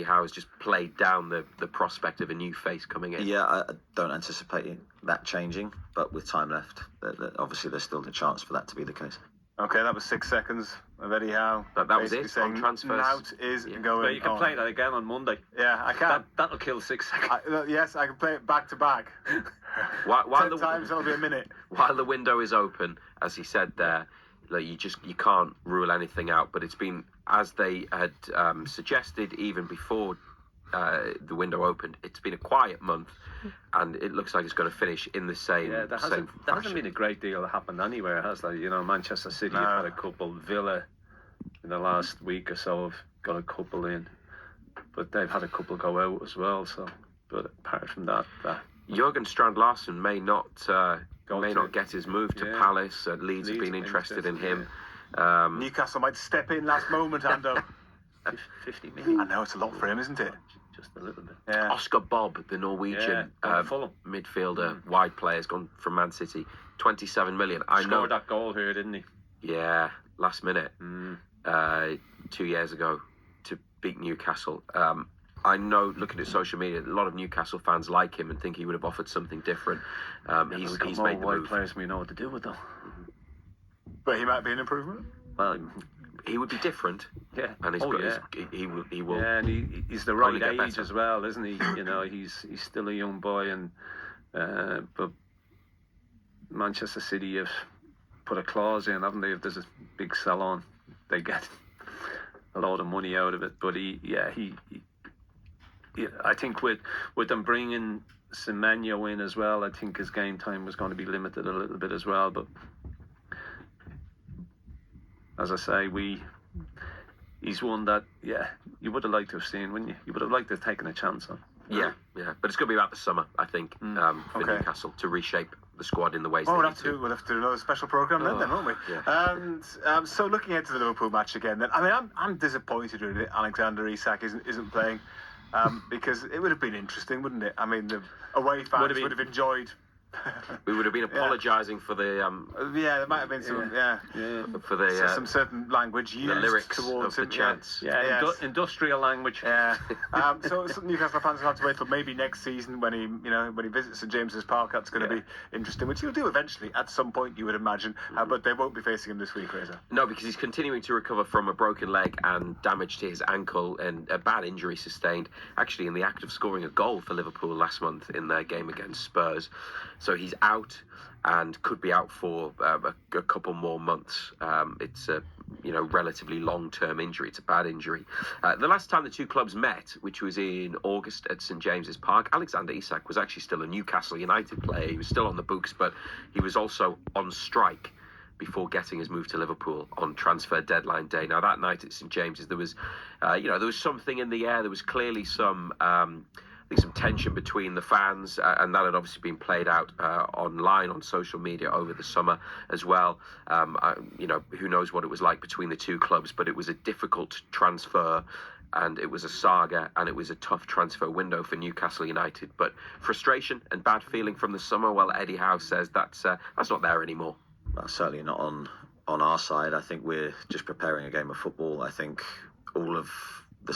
Howe has just played down the prospect of a new face coming in. Yeah, I don't anticipate that changing, but with time left, obviously there's still the chance for that to be the case. Okay, that was 6 seconds of Eddie Howe. That was it on transfers. Nout is going. But you can play that again on Monday. Yeah, I can. That'll kill 6 seconds. Yes, I can play it back to back. While 10 times, that'll be a minute. While the window is open, as he said there, like you can't rule anything out. But it's been, as they had suggested even before the window opened, it's been a quiet month, and it looks like it's going to finish in the same. Yeah, there hasn't been a great deal that happened anywhere, has there? You know, Manchester City have had a couple. Villa in the last week or so have got a couple in, but they've had a couple go out as well. So, but apart from that, Jurgen Strand Larsen may not get his move to Palace. Leeds have been interested in him. Newcastle might step in last moment, Ando. 50 million. I know it's a lot for him, isn't it? Just a little bit. Yeah. Oscar Bobb, the Norwegian midfielder, wide player, has gone from Man City. 27 million. I know scored that goal here, didn't he? Yeah, last minute. 2 years ago to beat Newcastle. I know, looking at social media, a lot of Newcastle fans like him and think he would have offered something different. He's made the move. Players we know what to do with them. But he might be an improvement. Well, he would be different. Yeah. And he will. Yeah, and he's the right age as well, isn't he? You know, he's still a young boy, and but Manchester City have put a clause in, haven't they? If there's a big sell-on, they get a lot of money out of it. But I think with them bringing Semenyo in as well, I think his game time was going to be limited a little bit as well. But as I say, he's one that you would have liked to have seen, wouldn't you? You would have liked to have taken a chance on. Yeah. But it's going to be about the summer, I think, for Newcastle to reshape the squad in the ways. We'll have to do another special programme then, won't we? Yeah. And so looking ahead to the Liverpool match again, then I'm disappointed really Alexander Isak isn't playing, because it would have been interesting, wouldn't it? I mean, the away fans would have enjoyed. We would have been apologising for the there might have been some for the some certain language used the lyrics towards of the chants. Industrial language. Yeah. So Newcastle fans will have to wait till maybe next season when he visits St James's Park. That's going to be interesting, which he'll do eventually at some point, you would imagine. But they won't be facing him this week, Razor. No, because he's continuing to recover from a broken leg and damage to his ankle and a bad injury sustained actually in the act of scoring a goal for Liverpool last month in their game against Spurs. So he's out and could be out for a couple more months. It's a relatively long-term injury. It's a bad injury. The last time the two clubs met, which was in August at St James's Park, Alexander Isak was actually still a Newcastle United player. He was still on the books, but he was also on strike before getting his move to Liverpool on transfer deadline day. Now that night at St James's, there was, there was something in the air. There was clearly some tension between the fans, and that had obviously been played out online on social media over the summer as well. Who knows what it was like between the two clubs, but it was a difficult transfer, and it was a saga, and it was a tough transfer window for Newcastle United. But frustration and bad feeling from the summer, well, Eddie Howe says that's not there anymore. Well, certainly not on our side. I think we're just preparing a game of football. I think all of